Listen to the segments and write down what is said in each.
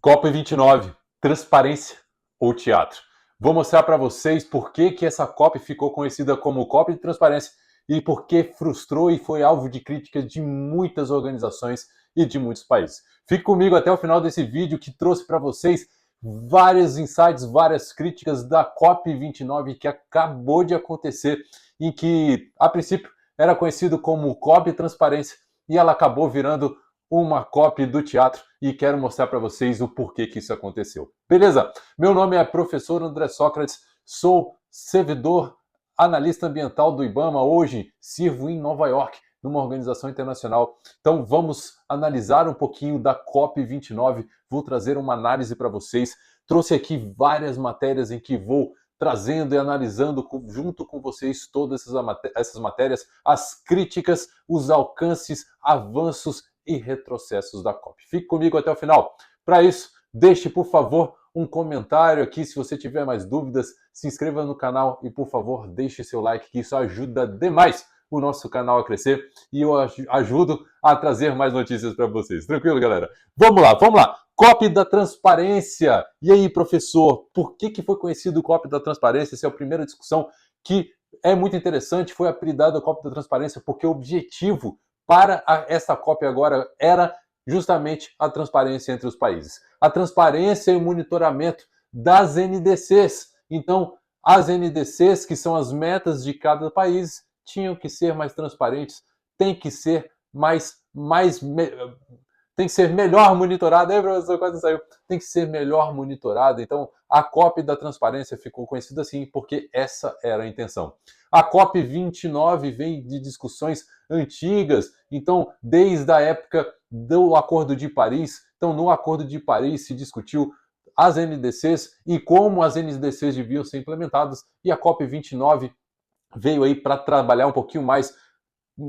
COP29, transparência ou teatro? Vou mostrar para vocês por que essa COP ficou conhecida como COP de transparência e por que frustrou e foi alvo de críticas de muitas organizações e de muitos países. Fique comigo até o final desse vídeo que trouxe para vocês vários insights, várias críticas da COP29 que acabou de acontecer, em que, a princípio, era conhecido como COP Transparência e ela acabou virando uma cópia do teatro e quero mostrar para vocês o porquê que isso aconteceu. Beleza? Meu nome é professor André Sócrates, sou servidor analista ambiental do IBAMA, hoje sirvo em Nova York, numa organização internacional. Então vamos analisar um pouquinho da COP29, vou trazer uma análise para vocês. Trouxe aqui várias matérias em que vou trazendo e analisando junto com vocês todas essas matérias, as críticas, os alcances, avanços e retrocessos da COP. Fique comigo até o final. Para isso, deixe, por favor, um comentário aqui. Se você tiver mais dúvidas, se inscreva no canal e, por favor, deixe seu like, que isso ajuda demais o nosso canal a crescer e eu ajudo a trazer mais notícias para vocês. Tranquilo, galera? Vamos lá, vamos lá. COP da Transparência. E aí, professor, por que foi conhecido o COP da Transparência? Essa é a primeira discussão que é muito interessante. Foi apelidado COP da Transparência porque o objetivo para essa COP agora era justamente a transparência entre os países. A transparência e o monitoramento das NDCs. Então, as NDCs, que são as metas de cada país, tinham que ser mais transparentes, tem que ser tem que ser melhor monitorada. Aí, professor, quase saiu. Tem que ser melhor monitorada. Então, a COP da transparência ficou conhecida assim porque essa era a intenção. A COP 29 vem de discussões antigas, então, desde a época do Acordo de Paris. Então, no Acordo de Paris se discutiu as NDCs e como as NDCs deviam ser implementadas, e a COP 29 veio aí para trabalhar um pouquinho mais,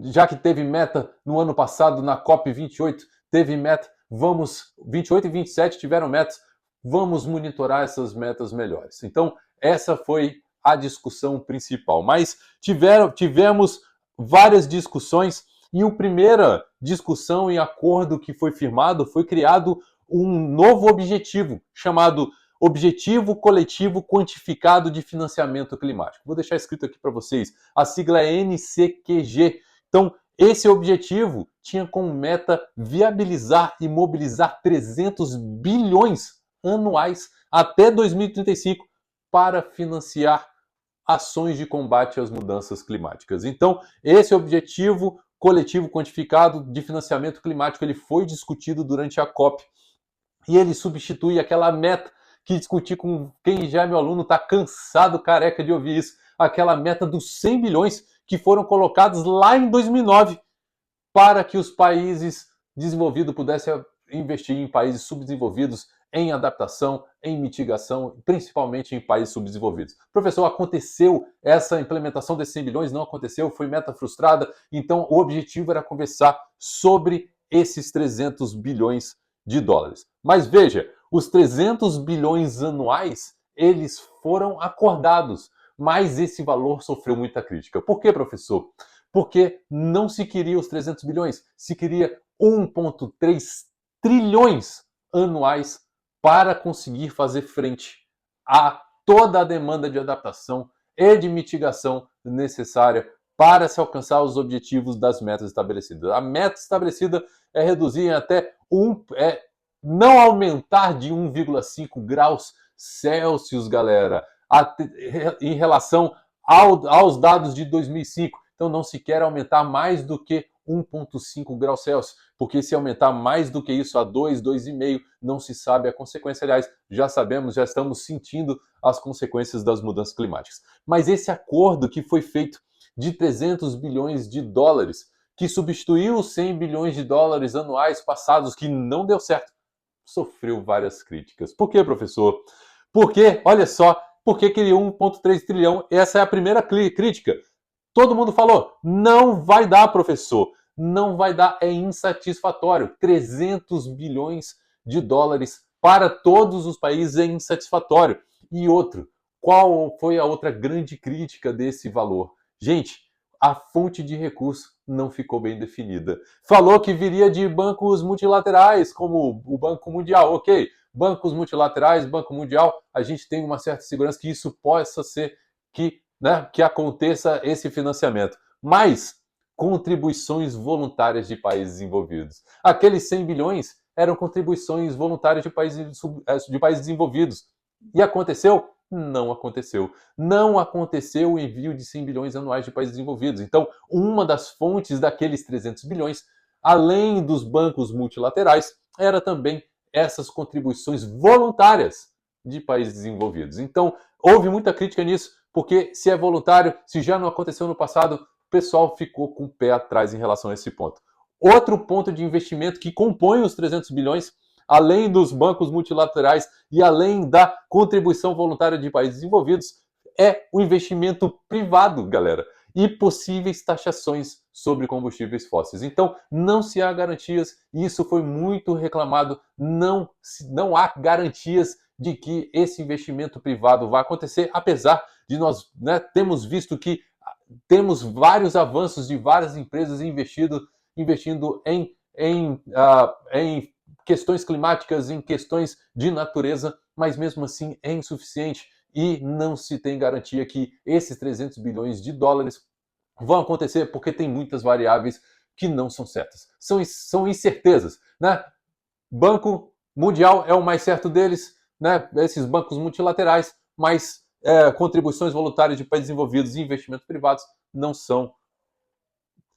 já que teve meta no ano passado, na COP 28, teve meta, 28 e 27 tiveram metas, vamos monitorar essas metas melhores. Então, essa foi a discussão principal. Mas tivemos várias discussões e a primeira discussão e acordo que foi firmado foi criado um novo objetivo chamado Objetivo Coletivo Quantificado de Financiamento Climático. Vou deixar escrito aqui para vocês. A sigla é NCQG. Então, esse objetivo tinha como meta viabilizar e mobilizar 300 bilhões anuais até 2035 para financiar ações de combate às mudanças climáticas. Então, esse objetivo coletivo quantificado de financiamento climático ele foi discutido durante a COP e ele substitui aquela meta que discuti com quem já é meu aluno, está cansado, careca de ouvir isso, aquela meta dos 100 bilhões que foram colocados lá em 2009 para que os países desenvolvidos pudessem investir em países subdesenvolvidos, em adaptação, em mitigação, principalmente em países subdesenvolvidos. Professor, aconteceu essa implementação desses 100 bilhões? Não aconteceu, foi meta frustrada. Então, o objetivo era conversar sobre esses 300 bilhões de dólares. Mas veja, os 300 bilhões anuais, eles foram acordados, mas esse valor sofreu muita crítica. Por quê, professor? Porque não se queria os 300 bilhões, se queria 1,3 trilhões anuais para conseguir fazer frente a toda a demanda de adaptação e de mitigação necessária para se alcançar os objetivos das metas estabelecidas. A meta estabelecida é reduzir em até não aumentar de 1,5 graus Celsius, galera, em relação aos dados de 2005. Então não se quer aumentar mais do que 1,5 graus Celsius, porque se aumentar mais do que isso a 2, 2,5, não se sabe a consequência. Aliás, já sabemos, já estamos sentindo as consequências das mudanças climáticas. Mas esse acordo que foi feito de 300 bilhões de dólares, que substituiu os 100 bilhões de dólares anuais passados, que não deu certo, sofreu várias críticas. Por quê, professor? Porque, olha só, porque criou 1,3 trilhão? Essa é a primeira crítica. Todo mundo falou, não vai dar, professor. Não vai dar, é insatisfatório. 300 bilhões de dólares para todos os países é insatisfatório. E outro, qual foi a outra grande crítica desse valor? Gente, a fonte de recurso não ficou bem definida. Falou que viria de bancos multilaterais, como o Banco Mundial, ok. bancos multilaterais, Banco Mundial, a gente tem uma certa segurança que isso possa ser que aconteça esse financiamento. Mas contribuições voluntárias de países desenvolvidos. Aqueles 100 bilhões eram contribuições voluntárias de países desenvolvidos. E aconteceu? Não aconteceu. Não aconteceu o envio de 100 bilhões anuais de países desenvolvidos. Então, uma das fontes daqueles 300 bilhões, além dos bancos multilaterais, era também essas contribuições voluntárias de países desenvolvidos. Então, houve muita crítica nisso, porque se é voluntário, se já não aconteceu no passado, o pessoal ficou com o pé atrás em relação a esse ponto. Outro ponto de investimento que compõe os 300 bilhões, além dos bancos multilaterais e além da contribuição voluntária de países desenvolvidos, é o investimento privado, galera, e possíveis taxações sobre combustíveis fósseis. Então, não se há garantias, e isso foi muito reclamado, não há garantias de que esse investimento privado vai acontecer, apesar de nós temos visto que temos vários avanços de várias empresas investindo em questões climáticas, em questões de natureza, mas mesmo assim é insuficiente e não se tem garantia que esses 300 bilhões de dólares vão acontecer, porque tem muitas variáveis que não são certas. São incertezas, né? Banco Mundial é o mais certo deles, né? Esses bancos multilaterais, mas contribuições voluntárias de países desenvolvidos e investimentos privados não são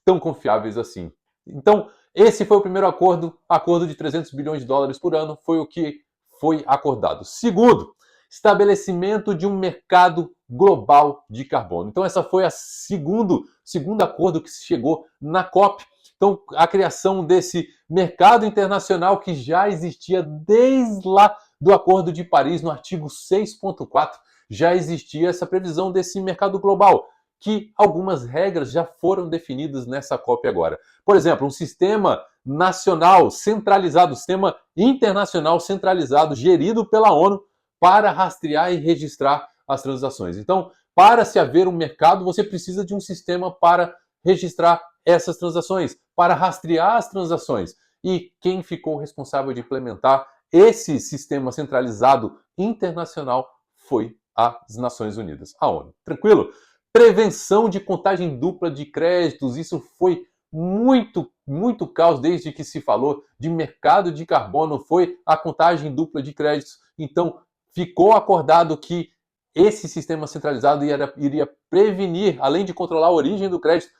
tão confiáveis assim. Então, esse foi o primeiro acordo de 300 bilhões de dólares por ano, foi o que foi acordado. Segundo, estabelecimento de um mercado global de carbono. Então, essa foi a segundo acordo que se chegou na COP. Então, a criação desse mercado internacional que já existia desde lá do Acordo de Paris, no artigo 6.4, já existia essa previsão desse mercado global, que algumas regras já foram definidas nessa COP agora. Por exemplo, um sistema nacional centralizado, sistema internacional centralizado, gerido pela ONU, para rastrear e registrar as transações. Então, para se haver um mercado, você precisa de um sistema para registrar essas transações, para rastrear as transações. E quem ficou responsável de implementar esse sistema centralizado internacional foi as Nações Unidas, a ONU. Tranquilo? Prevenção de contagem dupla de créditos, isso foi muito caos desde que se falou de mercado de carbono, foi a contagem dupla de créditos. Então, ficou acordado que esse sistema centralizado iria prevenir, além de controlar a origem do crédito,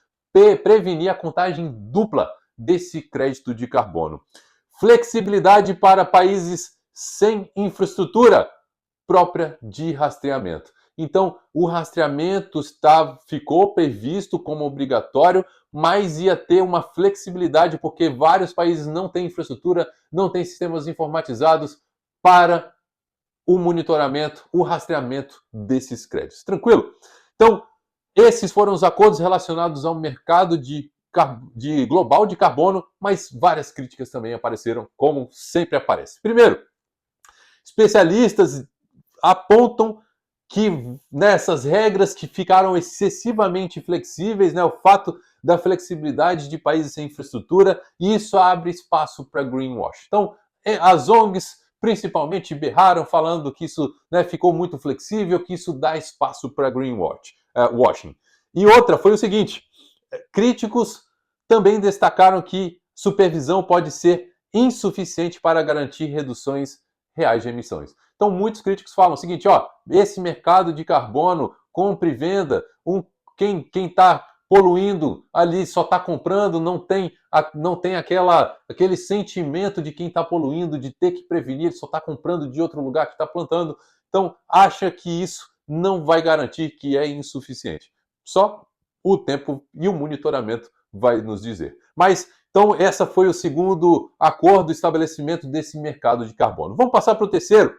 prevenir a contagem dupla desse crédito de carbono. Flexibilidade para países sem infraestrutura própria de rastreamento. Então, o rastreamento ficou previsto como obrigatório, mas ia ter uma flexibilidade, porque vários países não têm infraestrutura, não têm sistemas informatizados para o monitoramento, o rastreamento desses créditos. Tranquilo? Então, esses foram os acordos relacionados ao mercado de global de carbono, mas várias críticas também apareceram, como sempre aparece. Primeiro, especialistas apontam que nessas regras que ficaram excessivamente flexíveis, o fato da flexibilidade de países sem infraestrutura, isso abre espaço para greenwash. Então, as ONGs principalmente berraram falando que isso ficou muito flexível, que isso dá espaço para greenwashing. E outra foi o seguinte, críticos também destacaram que supervisão pode ser insuficiente para garantir reduções reais de emissões. Então, muitos críticos falam o seguinte, esse mercado de carbono, compra e venda, quem está poluindo ali só está comprando, não tem aquele sentimento de quem está poluindo, de ter que prevenir, só está comprando de outro lugar que está plantando. Então, acha que isso não vai garantir, que é insuficiente. Só o tempo e o monitoramento vai nos dizer. Mas, então, essa foi o segundo acordo, estabelecimento desse mercado de carbono. Vamos passar para o terceiro.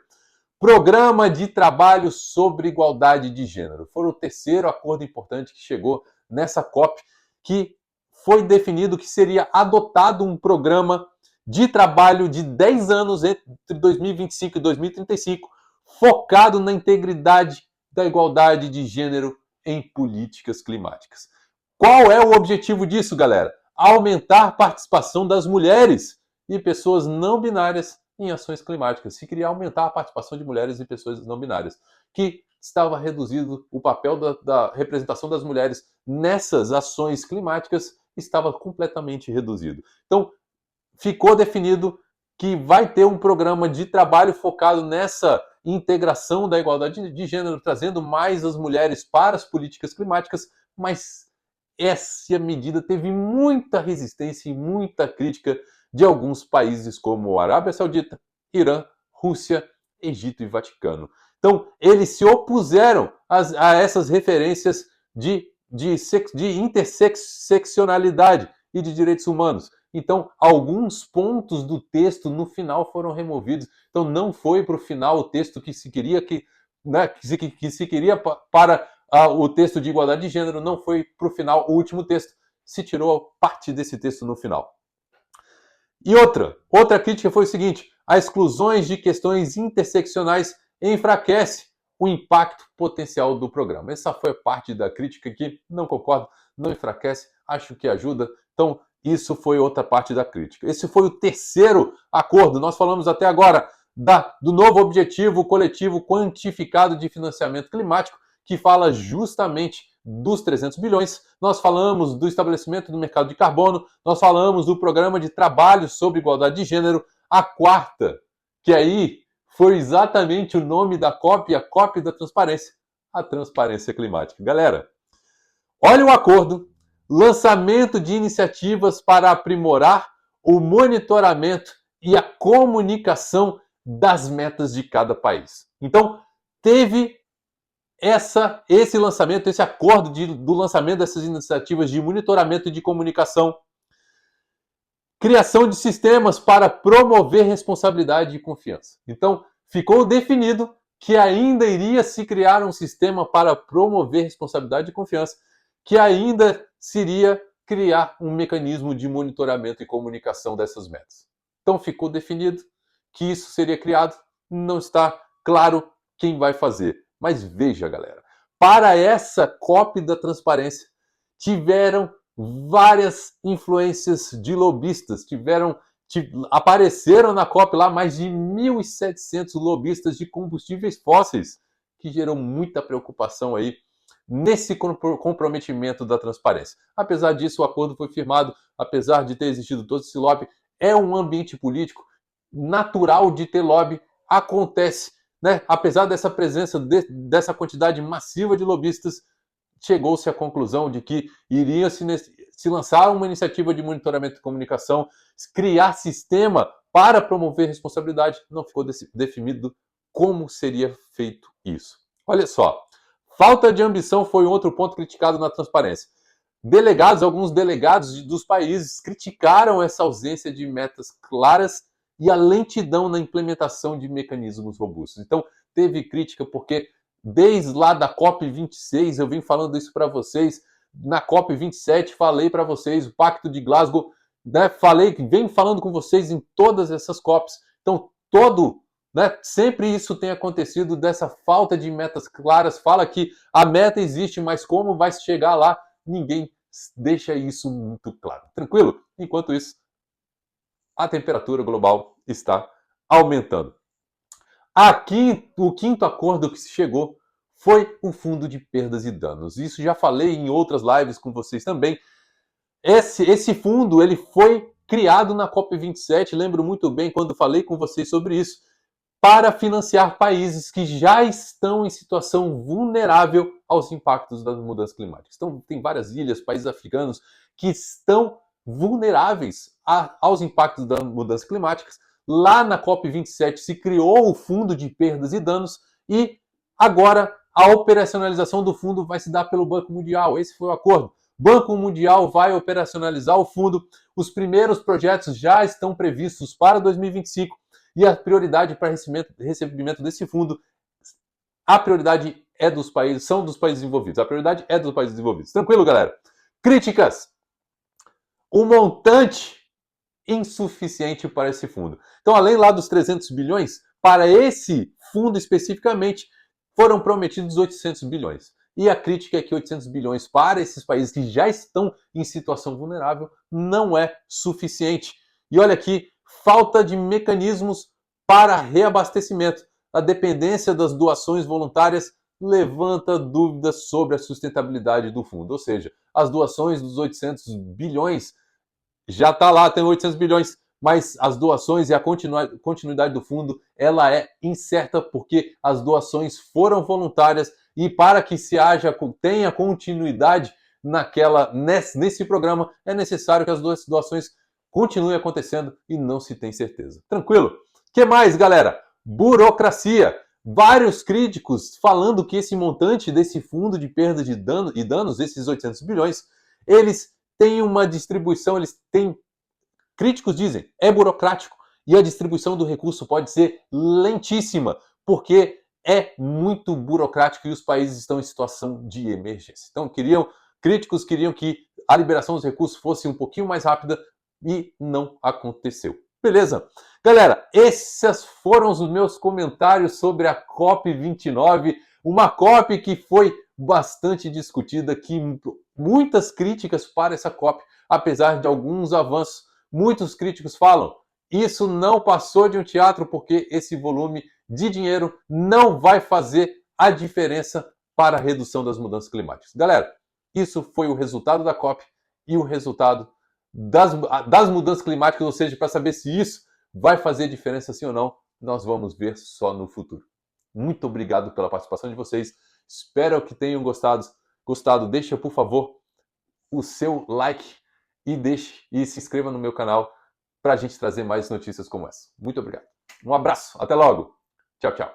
Programa de Trabalho sobre Igualdade de Gênero. Foi o terceiro acordo importante que chegou nessa COP, que foi definido que seria adotado um programa de trabalho de 10 anos entre 2025 e 2035, focado na integridade da igualdade de gênero em políticas climáticas. Qual é o objetivo disso, galera? Aumentar a participação das mulheres e pessoas não binárias em ações climáticas. Se queria aumentar a participação de mulheres e pessoas não binárias, que estava reduzido o papel da representação das mulheres nessas ações climáticas, estava completamente reduzido. Então, ficou definido que vai ter um programa de trabalho focado nessa integração da igualdade de gênero, trazendo mais as mulheres para as políticas climáticas, mas essa medida teve muita resistência e muita crítica de alguns países como Arábia Saudita, Irã, Rússia, Egito e Vaticano. Então, eles se opuseram a essas referências de interseccionalidade e de direitos humanos. Então, alguns pontos do texto no final foram removidos. Então, não foi para o final o texto que se queria que se queria para o texto de igualdade de gênero, não foi para o final o último texto. Se tirou parte desse texto no final. E outra crítica foi o seguinte: as exclusões de questões interseccionais enfraquece o impacto potencial do programa. Essa foi a parte da crítica que não concordo, não enfraquece, acho que ajuda. Então, isso foi outra parte da crítica. Esse foi o terceiro acordo. Nós falamos até agora do novo objetivo coletivo quantificado de financiamento climático, que fala justamente dos 300 bilhões. Nós falamos do estabelecimento do mercado de carbono, nós falamos do programa de trabalho sobre igualdade de gênero. A quarta, que aí foi exatamente o nome da COP, a COP da transparência, a transparência climática. Galera, olha o acordo, lançamento de iniciativas para aprimorar o monitoramento e a comunicação das metas de cada país. Então, teve esse lançamento, esse acordo do lançamento dessas iniciativas de monitoramento e de comunicação, criação de sistemas para promover responsabilidade e confiança. Então, ficou definido que ainda iria se criar um sistema para promover responsabilidade e confiança, que ainda seria criar um mecanismo de monitoramento e comunicação dessas metas. Então, ficou definido que isso seria criado, não está claro quem vai fazer. Mas veja, galera, para essa COP da transparência, tiveram várias influências de lobistas, apareceram na COP lá mais de 1.700 lobistas de combustíveis fósseis, que gerou muita preocupação aí nesse comprometimento da transparência. Apesar disso, o acordo foi firmado, apesar de ter existido todo esse lobby, é um ambiente político natural de ter lobby, acontece, né? Apesar dessa presença, dessa quantidade massiva de lobistas, chegou-se à conclusão de que iria se lançar uma iniciativa de monitoramento e comunicação, criar sistema para promover responsabilidade. Não ficou definido como seria feito isso. Olha só, falta de ambição foi outro ponto criticado na transparência. Alguns delegados dos países criticaram essa ausência de metas claras e a lentidão na implementação de mecanismos robustos. Então, teve crítica porque desde lá da COP26, eu vim falando isso para vocês, na COP27 falei para vocês, o Pacto de Glasgow, né, venho falando com vocês em todas essas COPs. Então, sempre isso tem acontecido, dessa falta de metas claras. Fala que a meta existe, mas como vai chegar lá, ninguém deixa isso muito claro. Tranquilo? Enquanto isso, a temperatura global está aumentando. Aqui, o quinto acordo que se chegou foi o fundo de perdas e danos. Isso já falei em outras lives com vocês também. Esse fundo ele foi criado na COP27, lembro muito bem quando falei com vocês sobre isso, para financiar países que já estão em situação vulnerável aos impactos das mudanças climáticas. Então, tem várias ilhas, países africanos que estão vulneráveis aos impactos das mudanças climáticas. Lá na COP27 se criou o Fundo de Perdas e Danos e agora a operacionalização do fundo vai se dar pelo Banco Mundial. Esse foi o acordo. Banco Mundial vai operacionalizar o fundo. Os primeiros projetos já estão previstos para 2025 e a prioridade para recebimento desse fundo, a prioridade são dos países envolvidos. A prioridade é dos países envolvidos. Tranquilo, galera? Críticas. O montante insuficiente para esse fundo. Então, além lá dos 300 bilhões, para esse fundo especificamente, foram prometidos 800 bilhões. E a crítica é que 800 bilhões para esses países que já estão em situação vulnerável não é suficiente. E olha aqui, falta de mecanismos para reabastecimento. A dependência das doações voluntárias levanta dúvidas sobre a sustentabilidade do fundo. Ou seja, as doações dos 800 bilhões já está lá, tem 800 bilhões, mas as doações e a continuidade do fundo, ela é incerta porque as doações foram voluntárias e para que tenha continuidade nesse programa, é necessário que as doações continuem acontecendo e não se tem certeza. Tranquilo? O que mais, galera? Burocracia. Vários críticos falando que esse montante desse fundo de perda de danos, esses 800 bilhões, eles têm uma distribuição, críticos dizem, é burocrático e a distribuição do recurso pode ser lentíssima, porque é muito burocrático e os países estão em situação de emergência. Então, críticos queriam que a liberação dos recursos fosse um pouquinho mais rápida e não aconteceu. Beleza? Galera, esses foram os meus comentários sobre a COP29, uma COP que foi bastante discutida, que muitas críticas para essa COP, apesar de alguns avanços. Muitos críticos falam, isso não passou de um teatro porque esse volume de dinheiro não vai fazer a diferença para a redução das mudanças climáticas. Galera, isso foi o resultado da COP e o resultado das mudanças climáticas, ou seja, para saber se isso vai fazer diferença sim ou não, nós vamos ver só no futuro. Muito obrigado pela participação de vocês. Espero que tenham gostado. Deixa, por favor, o seu like e se inscreva no meu canal para a gente trazer mais notícias como essa. Muito obrigado. Um abraço. Até logo. Tchau, tchau.